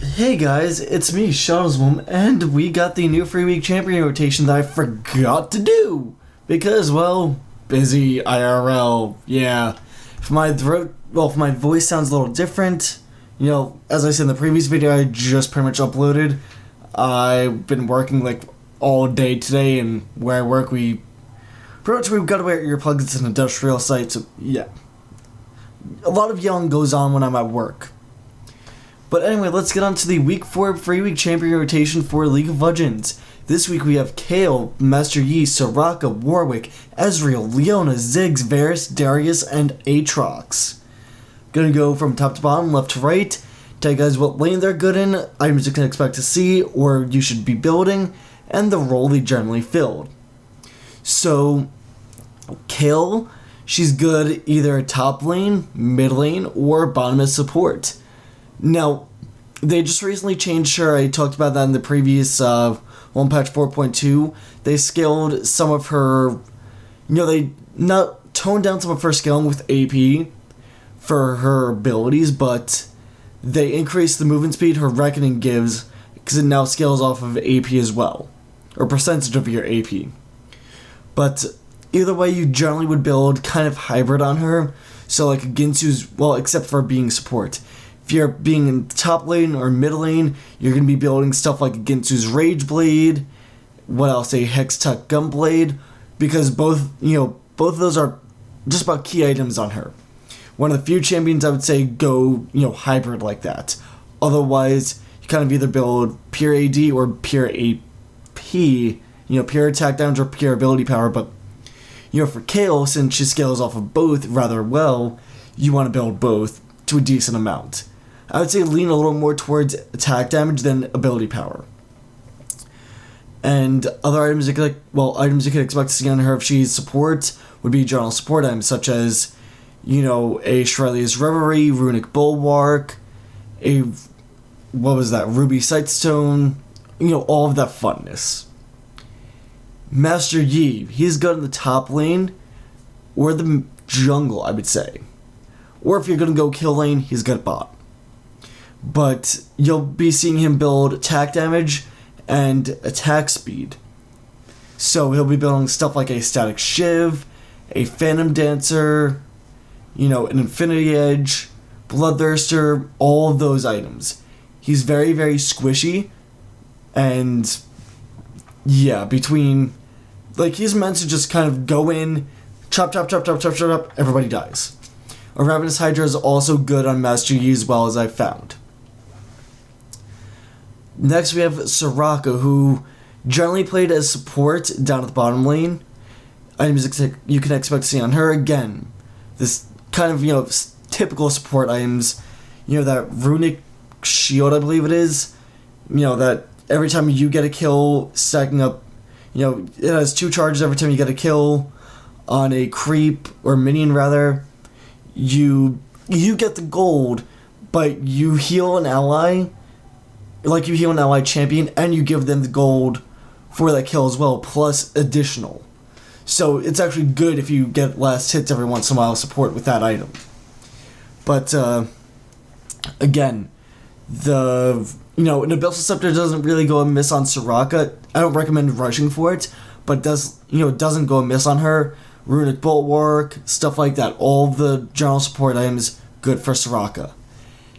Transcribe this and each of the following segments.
Hey guys, it's me, Shuttlesworm, and we got the new free week champion rotation that I forgot to do because, well, busy IRL. Yeah, if my voice sounds a little different, as I said in the previous video, I just pretty much uploaded. I've been working like all day today, and where I work, we've got to wear earplugs. It's an industrial site, so yeah, a lot of yelling goes on when I'm at work. But anyway, let's get on to the Week 4 free week champion rotation for League of Legends. This week we have Kayle, Master Yi, Soraka, Warwick, Ezreal, Leona, Ziggs, Varus, Darius, and Aatrox. Gonna go from top to bottom, left to right, tell you guys what lane they're good in, items you can expect to see or you should be building, and the role they generally filled. So, Kayle, she's good either top lane, mid lane, or bottom as support. Now, they just recently changed her. I talked about that in the previous patch 4.2. They scaled some of her, they not toned down some of her scaling with AP for her abilities, but they increased the movement speed her Reckoning gives because it now scales off of AP as well, or percentage of your AP. But either way, you generally would build kind of hybrid on her. So like Ginsu's, except for being support. If you're being in top lane or mid lane, you're going to be building stuff like Ginsu's Rage Blade, what else, a Hextech Gunblade, because both of those are just about key items on her. One of the few champions I would say go, hybrid like that. Otherwise, you kind of either build pure AD or pure AP, pure attack damage or pure ability power, but, for Kayle, since she scales off of both rather well, you want to build both to a decent amount. I would say lean a little more towards attack damage than ability power. And other items you could expect to see on her if she's support would be general support items such as, a Shrelia's Reverie, Runic Bulwark, Ruby Sightstone, all of that funness. Master Yi, he's good in the top lane or the jungle, I would say. Or if you're going to go kill lane, he's good at bot. But you'll be seeing him build attack damage and attack speed. So he'll be building stuff like a Static Shiv, a Phantom Dancer, an Infinity Edge, Bloodthirster, all of those items. He's very, very squishy, and yeah, he's meant to just kind of go in, chop, everybody dies. A Ravenous Hydra is also good on Master Yi as well, as I've found. Next we have Soraka, who generally played as support down at the bottom lane. Items you can expect to see on her, again, this kind of, typical support items. That Runic Shield, I believe it is. That every time you get a kill, stacking up, it has 2 charges every time you get a kill on a creep, or minion rather. You get the gold, but you heal an ally, like you heal an ally champion, and you give them the gold for that kill as well, plus additional. So it's actually good if you get last hits every once in a while support with that item. But, again, an Abyssal Scepter doesn't really go amiss on Soraka. I don't recommend rushing for it, but doesn't go amiss on her. Runic Bulwark, stuff like that. All of the general support items, good for Soraka.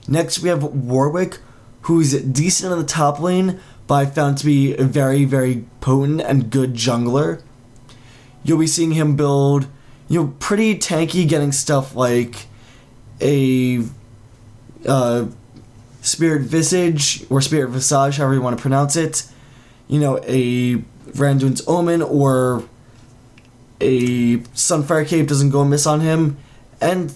Next, we have Warwick, who's decent in the top lane, but I found to be a very, very potent and good jungler. You'll be seeing him build, pretty tanky, getting stuff like a Spirit Visage, or Spirit Visage, however you want to pronounce it. A Randuin's Omen, or a Sunfire Cape doesn't go amiss on him, and,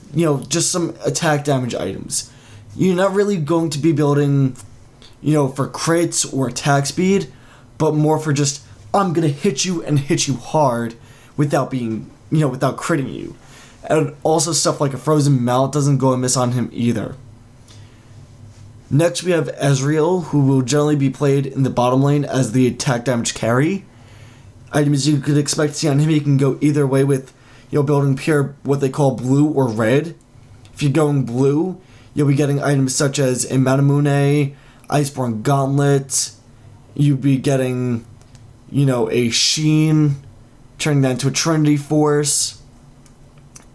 just some attack damage items. You're not really going to be building, for crits or attack speed, but more for just, I'm gonna hit you and hit you hard without being, without critting you. And also stuff like a Frozen Mallet doesn't go amiss on him either. Next we have Ezreal, who will generally be played in the bottom lane as the attack damage carry. Items you could expect to see on him, he can go either way with, building pure, what they call blue or red. If you're going blue, you'll be getting items such as a Manamune, Iceborne Gauntlet. You'd be getting, a Sheen, turning that into a Trinity Force.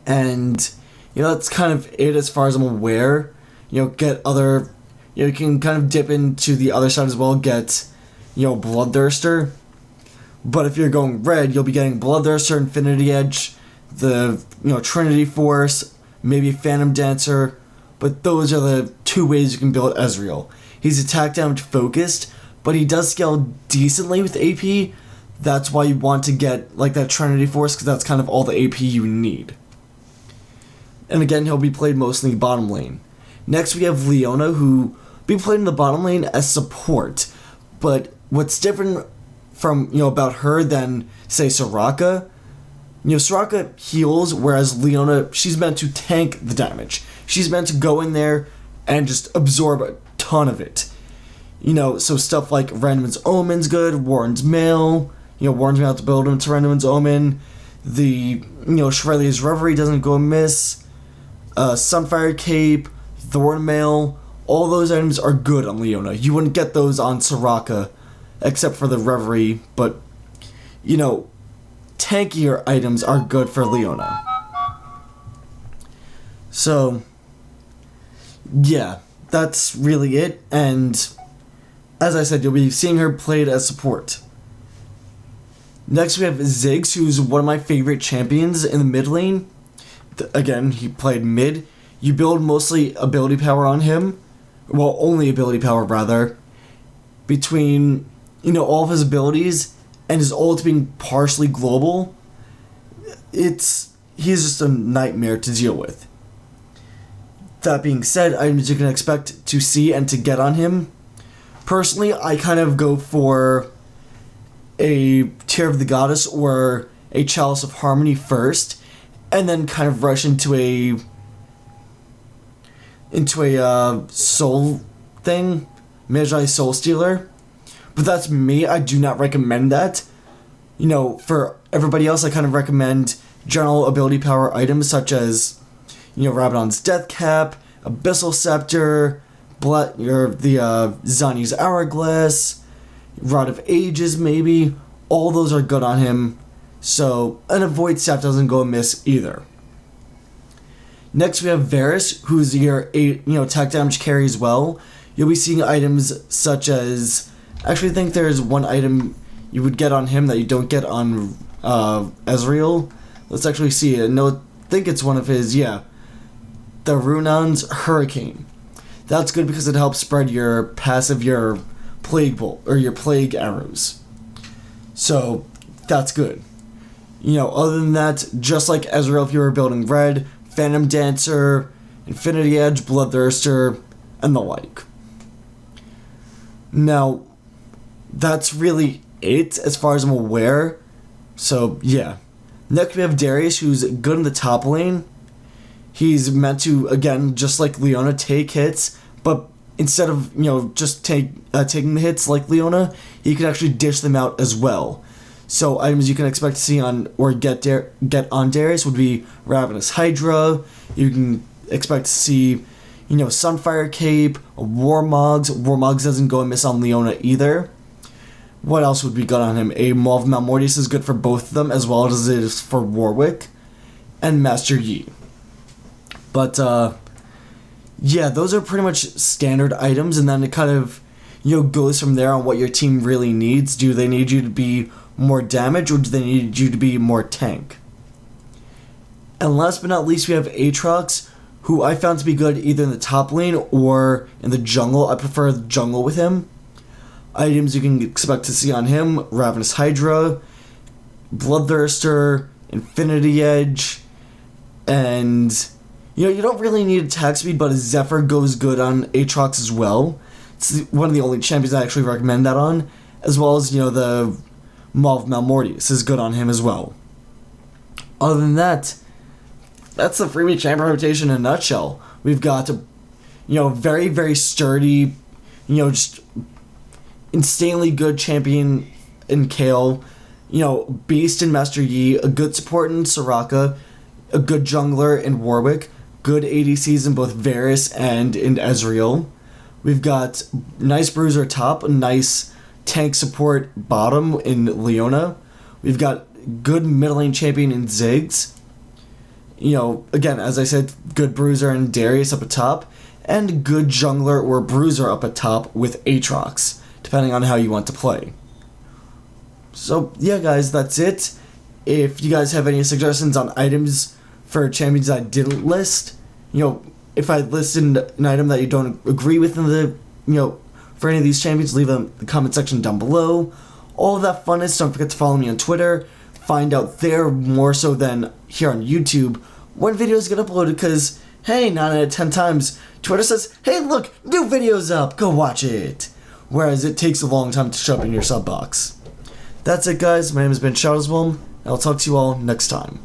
And, that's kind of it as far as I'm aware. Get other... you can kind of dip into the other side as well, get, Bloodthirster. But if you're going red, you'll be getting Bloodthirster, Infinity Edge, the, Trinity Force, maybe Phantom Dancer. But those are the two ways you can build Ezreal. He's attack damage focused, but he does scale decently with AP. That's why you want to get, that Trinity Force, because that's kind of all the AP you need. And again, he'll be played mostly bottom lane. Next, we have Leona, who will be played in the bottom lane as support. But what's different from, about her than, say, Soraka, Soraka heals, whereas Leona, she's meant to tank the damage. She's meant to go in there and just absorb a ton of it. So stuff like Random's Omen's good, Warren's Mail, Warren's Mail to build him to Random's Omen, the, Shirley's Reverie doesn't go amiss, Sunfire Cape, Thorn Mail, all those items are good on Leona. You wouldn't get those on Soraka, except for the Reverie, but, tankier items are good for Leona. So, yeah, that's really it, and as I said, you'll be seeing her played as support. Next we have Ziggs, who's one of my favorite champions in the mid lane. Again, he played mid. You build mostly ability power on him. Well, only ability power, rather. Between, all of his abilities and his ult being partially global, he's just a nightmare to deal with. That being said, items you can expect to see and to get on him. Personally, I kind of go for a Tear of the Goddess or a Chalice of Harmony first, and then kind of rush into a soul thing, Magi Soul Stealer. But that's me. I do not recommend that. For everybody else, I kind of recommend general ability power items such as, Rabadon's Death Cap, Abyssal Scepter, the Zani's Hourglass, Rod of Ages maybe. All those are good on him. So, and a Void Staff doesn't go amiss either. Next we have Varus, who's your attack damage carry as well. You'll be seeing items such as... Actually, I think there's one item you would get on him that you don't get on Ezreal. Let's actually see it. No, I think it's one of his, the Runon's Hurricane. That's good because it helps spread your passive, your Plague Bolt, or your Plague Arrows. So, that's good. Other than that, just like Ezreal if you were building red, Phantom Dancer, Infinity Edge, Bloodthirster, and the like. Now, that's really it as far as I'm aware. So, yeah. Next we have Darius, who's good in the top lane. He's meant to, again, just like Leona, take hits, but instead of, just taking the hits like Leona, he can actually dish them out as well. So items you can expect to see on or get on Darius would be Ravenous Hydra. You can expect to see, Sunfire Cape, Warmogs. Warmogs doesn't go amiss on Leona either. What else would be good on him? A Maw of Malmortius is good for both of them, as well as it is for Warwick. And Master Yi. But, those are pretty much standard items, and then it kind of, goes from there on what your team really needs. Do they need you to be more damage, or do they need you to be more tank? And last but not least, we have Aatrox, who I found to be good either in the top lane or in the jungle. I prefer the jungle with him. Items you can expect to see on him: Ravenous Hydra, Bloodthirster, Infinity Edge, and you don't really need attack speed, but a Zephyr goes good on Aatrox as well. It's one of the only champions I actually recommend that on, as well as the Maw of Malmortius is good on him as well. Other than that, that's the freebie champion rotation in a nutshell. We've got a, very, very sturdy, just insanely good champion in Kayle, beast in Master Yi, a good support in Soraka, a good jungler in Warwick, good ADCs in both Varus and in Ezreal, We've got nice bruiser top, a nice tank support bottom in Leona. We've got good middle lane champion in Ziggs. You know, again, as I said, good bruiser and Darius up at top, and good jungler or bruiser up at top with Aatrox, depending on how you want to play. So, yeah, guys, that's it. If you guys have any suggestions on items for champions I didn't list, you know, if I listed an item that you don't agree with in the, you know, for any of these champions, leave them in the comment section down below. All of that funness. Don't forget to follow me on Twitter. Find out there more so than here on YouTube when videos get uploaded, because, hey, 9 out of 10 times, Twitter says, hey, look, new video's up, go watch it. Whereas it takes a long time to show up in your sub box. That's it, guys. My name has been Shadowswolm, and I'll talk to you all next time.